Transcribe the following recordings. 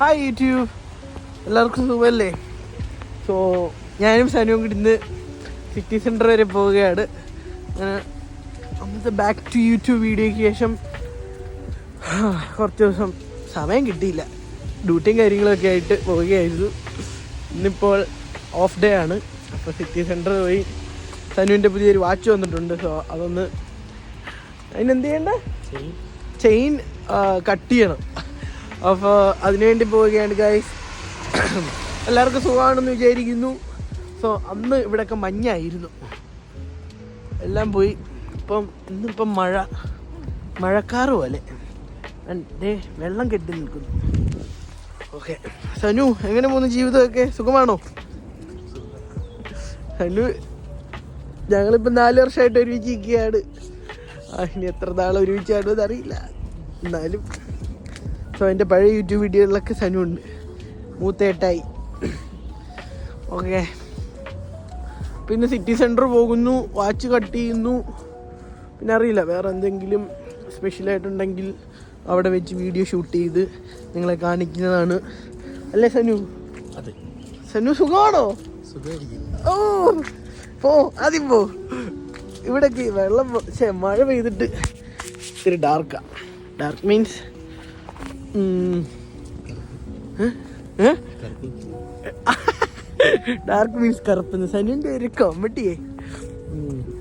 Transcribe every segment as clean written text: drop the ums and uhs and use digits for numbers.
Hi YouTube, എല്ലാവർക്കും സുഖമല്ലേ? So ഞാനും സനുവും കൂടി ഇന്ന് സിറ്റി സെൻറ്റർ വരെ പോവുകയാണ്. അന്നത്തെ ബാക്ക് ടു യൂട്യൂബ് വീഡിയോയ്ക്ക് ശേഷം കുറച്ച് ദിവസം സമയം കിട്ടിയില്ല, ഡ്യൂട്ടിയും കാര്യങ്ങളൊക്കെ ആയിട്ട് പോവുകയായിരുന്നു. ഇന്നിപ്പോൾ ഓഫ് ഡേ ആണ്. അപ്പോൾ സിറ്റി സെൻറ്റർ പോയി സനുവിൻ്റെ പുതിയൊരു വാച്ച് വന്നിട്ടുണ്ട്. സോ അതൊന്ന് അതിനെന്ത് ചെയ്യണ്ട, ചെയിൻ കട്ട് ചെയ്യണം. അപ്പോൾ അതിനുവേണ്ടി പോവുകയാണ് ഗൈസ്. എല്ലാവർക്കും സുഖമാണെന്ന് വിചാരിക്കുന്നു. സോ അന്ന് ഇവിടെയൊക്കെ മഞ്ഞായിരുന്നു, എല്ലാം പോയി. ഇന്നിപ്പം മഴക്കാറ് പോലെ വെള്ളം കെട്ടി നിൽക്കുന്നു. ഓക്കെ സനു, എങ്ങനെ പോകുന്നു ജീവിതമൊക്കെ? സുഖമാണോ സനു? ഞങ്ങളിപ്പോൾ 4 വർഷമായിട്ട് ഒരുമിച്ച് ഇരിക്കുകയാണ്. ഇനി എത്ര നാൾ ഒരുമിച്ചാണോ എന്നറിയില്ല, എന്നാലും സോ എൻ്റെ പഴയ യൂട്യൂബ് വീഡിയോകളിലൊക്കെ സനു ഉണ്ട്, മൂത്തേട്ടായി. ഓക്കെ, പിന്നെ സിറ്റി സെൻറ്റർ പോകുന്നു, വാച്ച് കട്ട് ചെയ്യുന്നു. പിന്നെ അറിയില്ല, വേറെ എന്തെങ്കിലും സ്പെഷ്യലായിട്ടുണ്ടെങ്കിൽ അവിടെ വെച്ച് വീഡിയോ ഷൂട്ട് ചെയ്ത് നിങ്ങളെ കാണിക്കുന്നതാണ്. അല്ലേ സനു? അതെ. സനു സുഖമാണോ? ഓ പോ, ആദ്യം പോ. ഇവിടേക്ക് വെള്ളം മഴ പെയ്തിട്ട് ഇത്തിരി ഡാർക്ക് മീൻസ് ഡാർക്ക് മീൻസ് കറുപ്പെന്ന് സനുവിൻ്റെ ഒരു കോമഡിയേ.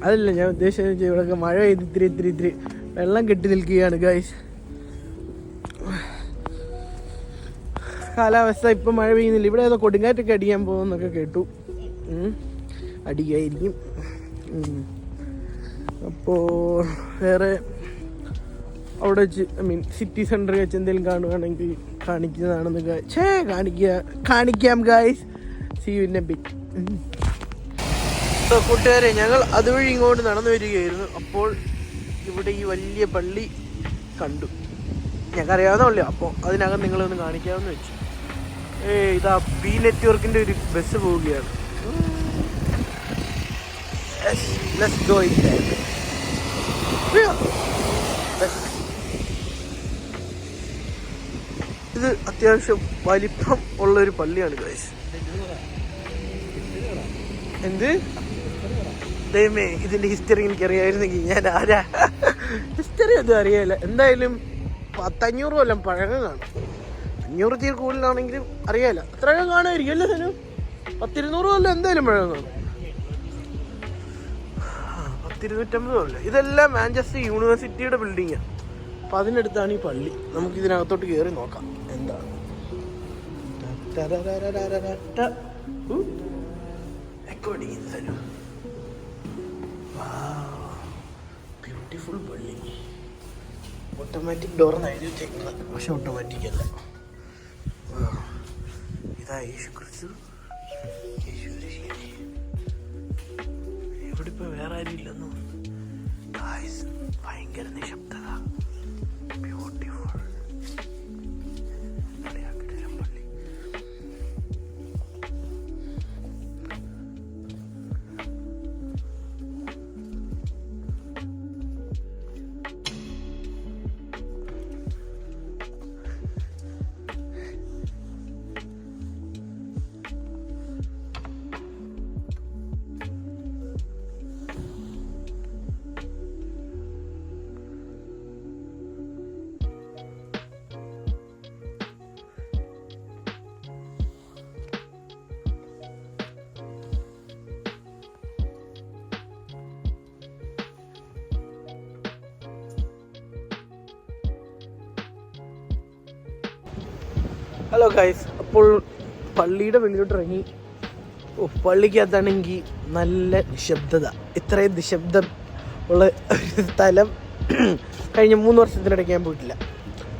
അതല്ല ഞാൻ ഉദ്ദേശിച്ചത്, ഇവിടെയൊക്കെ മഴ പെയ്ത് ഇത്തിരി വെള്ളം കെട്ടി നിൽക്കുകയാണ് ഗൈസ്. കാലാവസ്ഥ ഇപ്പം മഴ പെയ്യുന്നില്ല. ഇവിടെ ഏതോ കൊടുങ്കാറ്റൊക്കെ അടിക്കാൻ പോകുമെന്നൊക്കെ കേട്ടു. അടിക്കായിരിക്കും. അപ്പോൾ വേറെ അവിടെ വെച്ച് സിറ്റി സെൻറ്ററിൽ വെച്ച് എന്തെങ്കിലും കാണുകയാണെങ്കിൽ കാണിക്കുന്നതാണെന്ന് കാണിക്കാം guys. See you in a bit. കൂട്ടുകാരെ, ഞങ്ങൾ അതുവഴി ഇങ്ങോട്ട് നടന്നു വരികയായിരുന്നു. അപ്പോൾ ഇവിടെ ഈ വലിയ പള്ളി കണ്ടു, ഞങ്ങൾക്കറിയാവുന്ന പള്ളി. അപ്പോൾ അതിനകം നിങ്ങളൊന്ന് കാണിക്കാമെന്ന് വെച്ചു. ഇതാ ബി നെറ്റ്വർക്കിൻ്റെ ഒരു ബസ് പോവുകയാണ്. Let's go inside. ഇത് അത്യാവശ്യം വലിപ്പം ഉള്ളൊരു പള്ളിയാണ് ഗൈസ്. എന്ത് ദൈവമേ, ഇതിന്റെ ഹിസ്റ്ററി എനിക്കറിയായിരുന്നെങ്കിൽ ഞാൻ ആരാ. ഹിസ്റ്ററി ഒന്നും അറിയാല്ല. എന്തായാലും 500 കൊല്ലം പഴക്കം കാണും. 500 കൂടുതലാണെങ്കിലും അറിയാല്ല, അത്രയൊക്കെ കാണുമായിരിക്കും അല്ലേ സനു? 100-200 കൊല്ലം എന്തായാലും പഴക്കം കാണും. 250 കൊല്ലം. ഇതെല്ലാം മാഞ്ചസ്റ്റർ യൂണിവേഴ്സിറ്റിയുടെ ബിൽഡിങ്ങാണ്. അപ്പം അതിനടുത്താണ് ഈ പള്ളി. നമുക്കിതിനകത്തോട്ട് കയറി നോക്കാം എന്താണ്. ബ്യൂട്ടിഫുൾ പള്ളി. ഓട്ടോമാറ്റിക് ഡോറെന്ന് എഴുതി വെച്ചേക്കുന്നത്, പക്ഷെ ഓട്ടോമാറ്റിക് അല്ല. ഇതാ യേശു ക്രിസ്തു. ഇവിടെ ഇപ്പോൾ വേറെ ആരും ഇല്ലെന്നു. ഭയങ്കര നിശബ്ദത. ബ്യൂട്ടിഫുൾ പള്ളി. ഹലോ ഗൈസ്, അപ്പോൾ പള്ളിയുടെ വെളിയിലോട്ട് ഇറങ്ങി. പള്ളിക്കകത്താണെങ്കിൽ നല്ല നിശബ്ദത. ഇത്രയും നിശബ്ദം ഉള്ള ഒരു സ്ഥലം കഴിഞ്ഞ 3 വർഷത്തിനിടയ്ക്ക് ഞാൻ പോയിട്ടില്ല.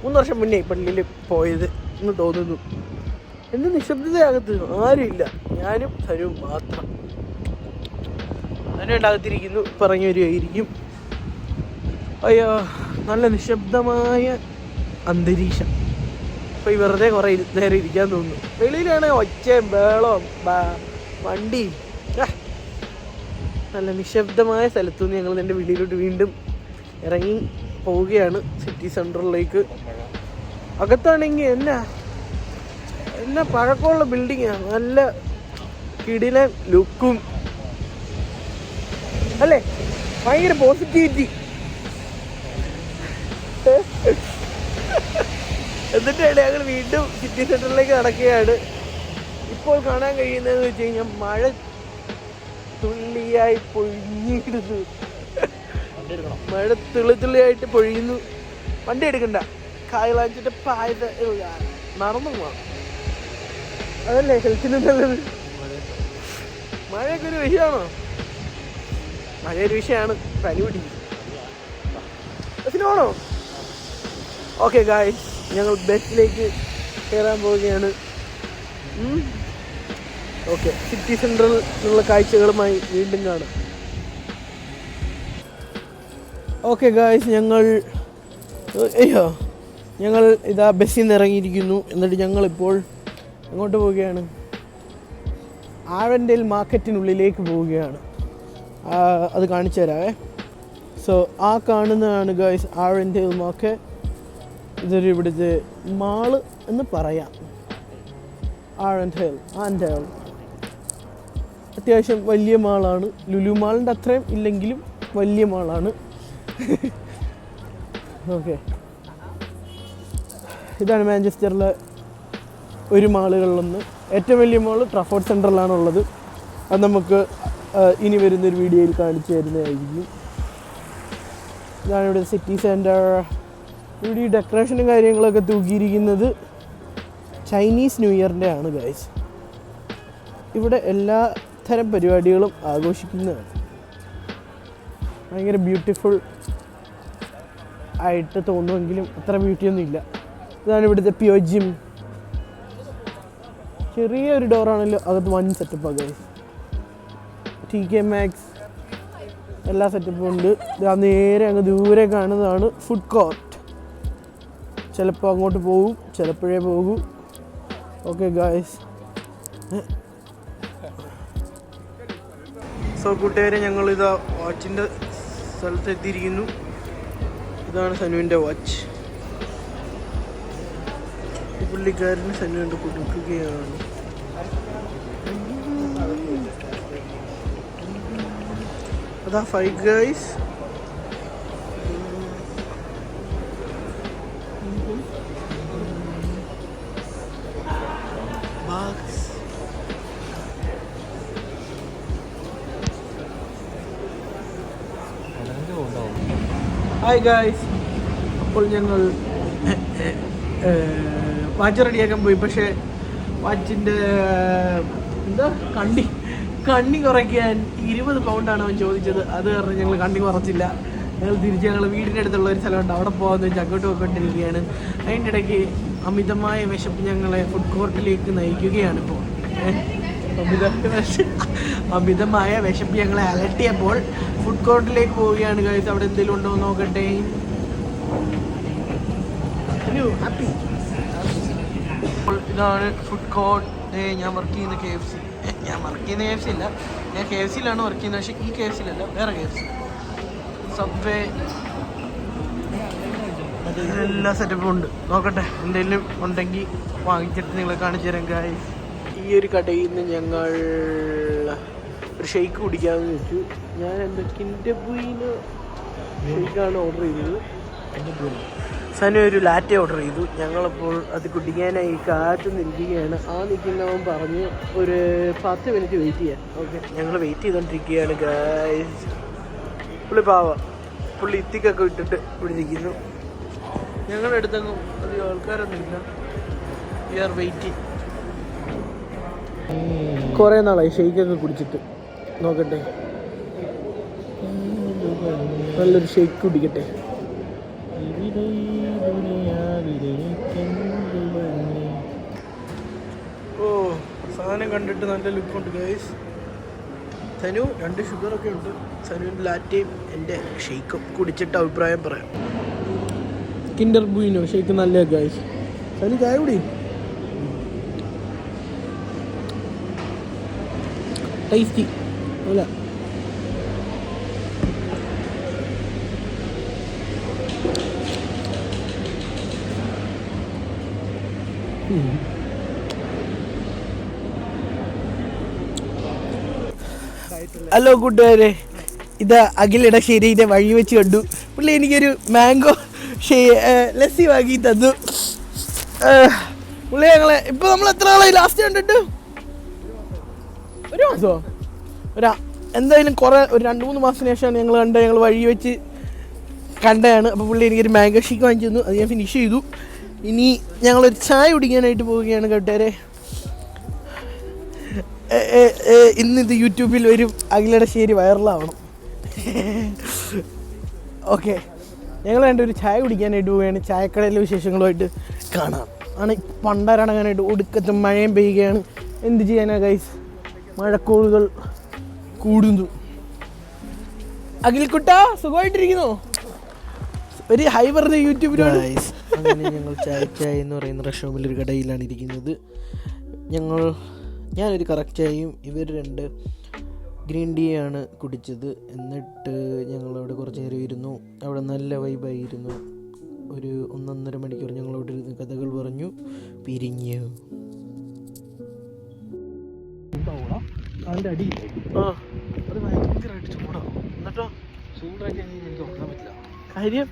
3 വർഷം മുന്നേ പള്ളിയിൽ പോയത് എന്ന് തോന്നുന്നു. എന്ത് നിശബ്ദതയാകത്ത്, ആരുമില്ല, ഞാനും സനുവും മാത്രം. സനു ഉണ്ടാകത്തിരിക്കുന്നു, പറഞ്ഞു വരികയായിരിക്കും. അയ്യോ, നല്ല നിശബ്ദമായ അന്തരീക്ഷം. അപ്പോൾ ഈ വെറുതെ കുറേ നേരം ഇരിക്കാൻ തോന്നുന്നു. വെളിയിലാണെങ്കിൽ ഒച്ചയും ബഹളവും വണ്ടി. നല്ല നിശബ്ദമായ സ്ഥലത്തു നിന്ന് ഞങ്ങൾ എൻ്റെ വീട്ടിലോട്ട് വീണ്ടും ഇറങ്ങി പോവുകയാണ് സിറ്റി സെൻറ്ററിലേക്ക്. അകത്താണെങ്കിൽ എന്നാ എന്നാ പഴക്കമുള്ള ബിൽഡിങ്ങാണ്, നല്ല കിടിലൻ ലുക്കും അല്ലേ, ഭയങ്കര പോസിറ്റിവിറ്റി. എന്നിട്ടാണ് ഞങ്ങൾ വീണ്ടും സിറ്റി സെന്ററിലേക്ക് നടക്കുകയാണ്. ഇപ്പോൾ കാണാൻ കഴിയുന്നതെന്ന് വെച്ച് കഴിഞ്ഞാൽ മഴ തുള്ളിയായി പൊഴിഞ്ഞിടുന്നു. മഴ തുള്ളിയായിട്ട് പൊഴിയുന്നു. വണ്ടി എടുക്കണ്ട, കായലാഞ്ചിന്റെ പായത നടന്നു പോവാം, അതല്ലേ ഹെൽത്തിന് നല്ലത്. മഴയൊക്കെ ഒരു വിഷയമാണോ? മഴ ഒരു വിഷയമാണ്, പനി പിടിക്കും. ബസ്സിനാണോ? ഓക്കെ ഗായ്സ്, ഞങ്ങൾ ബസ്സിലേക്ക് കയറാൻ പോവുകയാണ്. ഓക്കെ, സിറ്റി സെൻട്രൽ എന്നുള്ള കാഴ്ചകളുമായി വീണ്ടും കാണാം. ഓക്കെ ഗായ്സ്, ഞങ്ങൾ ഇതാ ബസ്സിൽ നിന്ന് ഇറങ്ങിയിരിക്കുന്നു. എന്നിട്ട് ഞങ്ങളിപ്പോൾ എങ്ങോട്ട് പോവുകയാണ്? ആഴൻഡേൽ മാർക്കറ്റിനുള്ളിലേക്ക് പോവുകയാണ്. അത് കാണിച്ചു തരാവേ. സോ ആ കാണുന്നതാണ് ഗായ്സ് ആഴൻഡേൽ മാർക്കറ്റ്. ഇതൊരു ഇവിടുത്തെ മാള് എന്ന് പറയാം. ആഴൻഡേൽ അത്യാവശ്യം വലിയ മാളാണ്. ലുലു മാളിൻ്റെ അത്രയും ഇല്ലെങ്കിലും വലിയ മാളാണ്. ഓക്കെ, ഇതാണ് മാഞ്ചസ്റ്ററിലെ ഒരു മാളുകളിലൊന്ന്. ഏറ്റവും വലിയ മാള് ട്രഫോർഡ് സെൻറ്ററിലാണുള്ളത്. അത് നമുക്ക് ഇനി വരുന്നൊരു വീഡിയോയിൽ കാണിച്ചു തരുന്നതായിരിക്കും. ഇതാണ് ഇവിടെ സിറ്റി സെൻറ്റർ. ഇവിടെ ഈ ഡെക്കറേഷനും കാര്യങ്ങളൊക്കെ തൂക്കിയിരിക്കുന്നത് ചൈനീസ് ന്യൂ ഇയറിൻ്റെ ആണ് ഗൈസ്. ഇവിടെ എല്ലാ തരം പരിപാടികളും ആഘോഷിക്കുന്നതാണ്. ഭയങ്കര ബ്യൂട്ടിഫുൾ ആയിട്ട് തോന്നുമെങ്കിലും അത്ര ബ്യൂട്ടിയൊന്നും ഇല്ല. ഇതാണ് ഇവിടുത്തെ പ്യോ ജിം. ചെറിയൊരു ഡോറാണല്ലോ, അകത്ത് വൻ സെറ്റപ്പാണ് ഗൈസ്. TK Maxx എല്ലാ സെറ്റപ്പും ഉണ്ട്. നേരെ അങ്ങ് ദൂരെ കാണുന്നതാണ് ഫുഡ് കോർട്ട്. ചിലപ്പോൾ അങ്ങോട്ട് പോകും, ചിലപ്പോഴേ പോകൂ. ഓക്കെ ഗായ്സ്, സോ കൂട്ടുകാരെ, ഞങ്ങളിതാ വാച്ചിൻ്റെ സ്ഥലത്ത് എത്തിയിരിക്കുന്നു. ഇതാണ് സനുവിൻ്റെ വാച്ച്. ഈ പുള്ളിക്കാരന് സനുവിൻ്റെ കൊടുക്കുകയാണ്. അതാ 5 ഗൈസ്. ഹായ് ഗായ്സ്, അപ്പോൾ ഞങ്ങൾ വാച്ച് റെഡിയാക്കാൻ പോയി. പക്ഷേ വാച്ചിൻ്റെ കണ്ണി കുറയ്ക്കാൻ 20 പൗണ്ടാണ് അവൻ ചോദിച്ചത്. അത് കാരണം ഞങ്ങൾ കണ്ണി കുറച്ചില്ല. ഞങ്ങൾ വീടിൻ്റെ അടുത്തുള്ള ഒരു സ്ഥലമുണ്ട്, അവിടെ പോകാമെന്ന് വെച്ചാൽ അങ്ങോട്ട് പോയിക്കൊണ്ടിരിക്കുകയാണ്. അതിൻ്റെ ഇടയ്ക്ക് അമിതമായ വിശപ്പ് ഞങ്ങളെ ഫുഡ് കോർട്ടിലേക്ക് നയിക്കുകയാണ്. ഇപ്പോൾ അമിതമായ വിശപ്പ് ഞങ്ങളെ അലട്ടിയപ്പോൾ ഫുഡ് കോർട്ടിലേക്ക് പോവുകയാണ് ഗൈസ്. അവിടെ എന്തെങ്കിലും ഉണ്ടോ എന്ന് നോക്കട്ടെ. ഹാപ്പി. ഇതാണ് ഫുഡ് കോർട്ട്. ഞാൻ വർക്ക് ചെയ്യുന്ന KFC. ഞാൻ വർക്ക് ചെയ്യുന്ന KFC ഇല്ല, ഞാൻ KFCയിലാണ് വർക്ക് ചെയ്യുന്നത്. പക്ഷേ ഈ KFCയിലല്ല, വേറെ KFC. സബ്വേ എല്ലാ സെറ്റപ്പും ഉണ്ട്. നോക്കട്ടെ, എന്തെങ്കിലും ഉണ്ടെങ്കിൽ വാങ്ങിച്ചിട്ട് നിങ്ങളെ കാണിച്ചു തരാം ഗൈസ്. ഈ ഒരു കടയിൽ നിന്ന് ഞങ്ങൾ ഒരു ഷെയ്ക്ക് കുടിക്കാമെന്ന് വെച്ചു. ഞാൻ എന്താ കിൻഡർബുയിന് ഷെയ്ക്കാണ് ഓർഡർ ചെയ്തത്. സനു ഒരു ലാറ്റെ ഓർഡർ ചെയ്തു. ഞങ്ങളപ്പോൾ അത് കുടിക്കാനായി കാത്തു നിൽക്കുകയാണ്. നിൽക്കുന്നവൻ പറഞ്ഞു ഒരു 10 മിനിറ്റ് വെയിറ്റ് ചെയ്യാൻ. ഓക്കെ, ഞങ്ങൾ വെയിറ്റ് ചെയ്തുകൊണ്ടിരിക്കുകയാണ് ഗൈസ്. പുള്ളി പുള്ളി ഇത്തിക്കൊക്കെ ഇട്ടിട്ട് ഇവിടെ ഇരിക്കുന്നു. ഞങ്ങളുടെ അടുത്തെങ്ങും അധികം ആൾക്കാരൊന്നുമില്ല. V are waiting. കുറേ നാളായി ഷെയ്ക്കൊക്കെ കുടിച്ചിട്ട്. നോക്കട്ടെ, നല്ലൊരു ഷെയ്ക്ക് കുടിക്കട്ടെ. സാധനം കണ്ടിട്ട് നല്ല ലുക്കുണ്ട് ഗൈസ്. സനു 2 ഷുഗറൊക്കെ ഉണ്ട്. സനുവിൻ്റെ ലാറ്റയും എൻ്റെ ഷെയ്ക്കും കുടിച്ചിട്ട് അഭിപ്രായം പറയാം. കിൻഡർ ബുയിനോ ഷെയ്ക്ക് നല്ല ഗൈസ്. സനു ചായ കുടി. ടേസ്റ്റി അല്ല. ഹലോ കൂട്ടുകാരെ, ഇത് അഖിൽ ഇടശ്ശേരിയുടെ വഴി വെച്ച് കണ്ടു. പുള്ളി എനിക്കൊരു മാംഗോ ലസ്സി വാങ്ങി തന്നു. പുള്ളി ഞങ്ങളെ ഇപ്പൊ നമ്മൾ എത്ര ആളായി ലാസ്റ്റ് കണ്ടിട്ട്? ഒരു മാസമോ? എന്തായാലും ഒരു 2-3 മാസത്തിന് ശേഷമാണ് ഞങ്ങൾ കണ്ടത്. ഞങ്ങൾ വഴി വെച്ച് കണ്ടതാണ്. അപ്പോൾ പുള്ളി എനിക്കൊരു മാംഗോ ഷേക്ക് വാങ്ങിച്ചു തന്നു. അത് ഞാൻ ഫിനിഷ് ചെയ്തു. ഇനി ഞങ്ങളൊരു ചായ കുടിക്കാനായിട്ട് പോവുകയാണ് കൂട്ടുകാരെ. ഇന്നിത് യൂട്യൂബിൽ ഒരു അഖിലിടശ്ശേരി വൈറലാവണം. ഓക്കെ, ഞങ്ങൾ വേണ്ട ഒരു ചായ കുടിക്കാനായിട്ട് പോവുകയാണ്. ചായക്കടയിലെ വിശേഷങ്ങളുമായിട്ട് കാണാം. പണ്ടാരണങ്ങാനായിട്ട് ഒടുക്കത്തെ മഴയും പെയ്യുകയാണ്. എന്ത് ചെയ്യാനാ ഗൈസ്, മഴക്കോളുകൾ കൂടുന്നു. അഖിൽക്കുട്ട സുഖമായിട്ടിരിക്കുന്നോ? ഒരു ഹൈ പറഞ്ഞ യൂട്യൂബിലാണ്. അങ്ങനെ ഞങ്ങൾ ചായ എന്ന് പറയുന്ന റെസ്റ്റോറൻറ്റിൽ ഒരു കടയിലാണ് ഇരിക്കുന്നത്. ഞാനൊരു കറക്റ്റ് ചായയും ഇവർ 2 ഗ്രീൻ ടീ ആണ് കുടിച്ചത്. എന്നിട്ട് ഞങ്ങളവിടെ കുറച്ച് നേരം ഇരുന്നു. അവിടെ നല്ല വൈബായിരുന്നു. ഒരു 1.5 മണിക്കൂർ ഞങ്ങളവിടെ ഇരുന്ന് കഥകൾ പറഞ്ഞു പിരിഞ്ഞു. അതിൻ്റെ അടിയില്ലേ അത് ഭയങ്കരമായിട്ട് ചൂടാവും. എന്നിട്ടോ ചൂടാക്കി എനിക്ക് ഉറങ്ങാൻ പറ്റില്ല. കാര്യം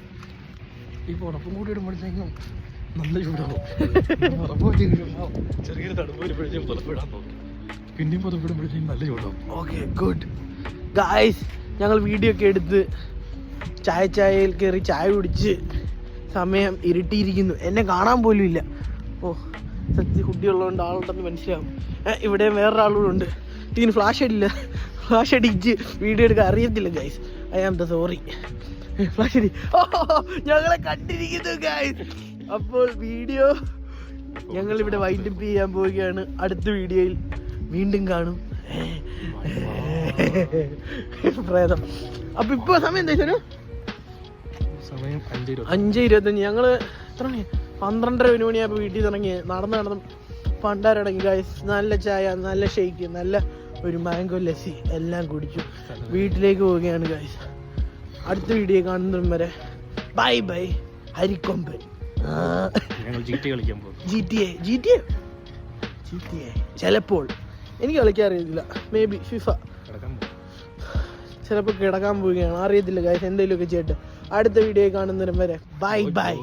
ഈ പുറപ്പും കൂടി ഇടുമ്പോഴത്തേക്കും നല്ല ചൂടാവും. ചെറിയൊരു തണുപ്പ് വരുമ്പോഴത്തേക്കും പുറപ്പെടാൻ തോന്നും. പിന്നെയും പുറപ്പെടുമ്പോഴത്തേക്കും നല്ല ചൂടാവും. ഓക്കെ ഗുഡ് ഗായ്സ്, ഞങ്ങൾ വീഡിയോ ഒക്കെ എടുത്ത് ചായയിൽ കയറി ചായ കുടിച്ച് സമയം ഇരുട്ടിയിരിക്കുന്നു. എന്നെ കാണാൻ പോലും ഇല്ല. ഓ സത്യ കുട്ടിയുള്ളതുകൊണ്ട് ആളുണ്ടെന്ന് മനസ്സിലാവും. ഇവിടെ വേറൊരാളുകൂടെ ഉണ്ട്. ഇതിന് ഫ്ലാഷ് അടിച്ച് വീഡിയോ എടുക്കാൻ അറിയത്തില്ല guys. I am the sorry. Flash അടി ഞങ്ങളെ കണ്ടിരിക്കുന്നു ഗൈസ്. അപ്പോൾ വീഡിയോ ഞങ്ങളിവിടെ വൈൻഡപ്പ് ചെയ്യാൻ പോവുകയാണ്. അടുത്ത വീഡിയോയിൽ വീണ്ടും കാണും. പ്രേതം. അപ്പൊ ഇപ്പൊ സമയം എന്താ വെച്ചാൽ സമയം 5:25. ഞങ്ങള് എത്ര മണി 12:30 മണിയാകുമ്പോൾ വീട്ടിൽ തുടങ്ങി നടന്ന് പണ്ടാരടങ്ങി ഗൈസ്. നല്ല ചായ, നല്ല ഷേക്ക്, നല്ല ഒരു മാംഗോ ലസ്സി എല്ലാം കുടിച്ചു വീട്ടിലേക്ക് പോവുകയാണ് ഗൈസ്. അടുത്ത വീഡിയോ കാണുന്നതും വരെ ബൈ ബൈ. ഹരിക്കൊമ്പൻ. GTA ചിലപ്പോൾ എനിക്ക് കളിക്കാൻ അറിയത്തില്ല. മേ ബി ഫിഫ ചിലപ്പോൾ കിടക്കാൻ പോവുകയാണ്. അറിയത്തില്ല ഗൈസ്. എന്തെങ്കിലുമൊക്കെ ചെയ്യട്ടെ. അടുത്ത വീഡിയോ കാണുന്നതും വരെ ബൈ ബൈ.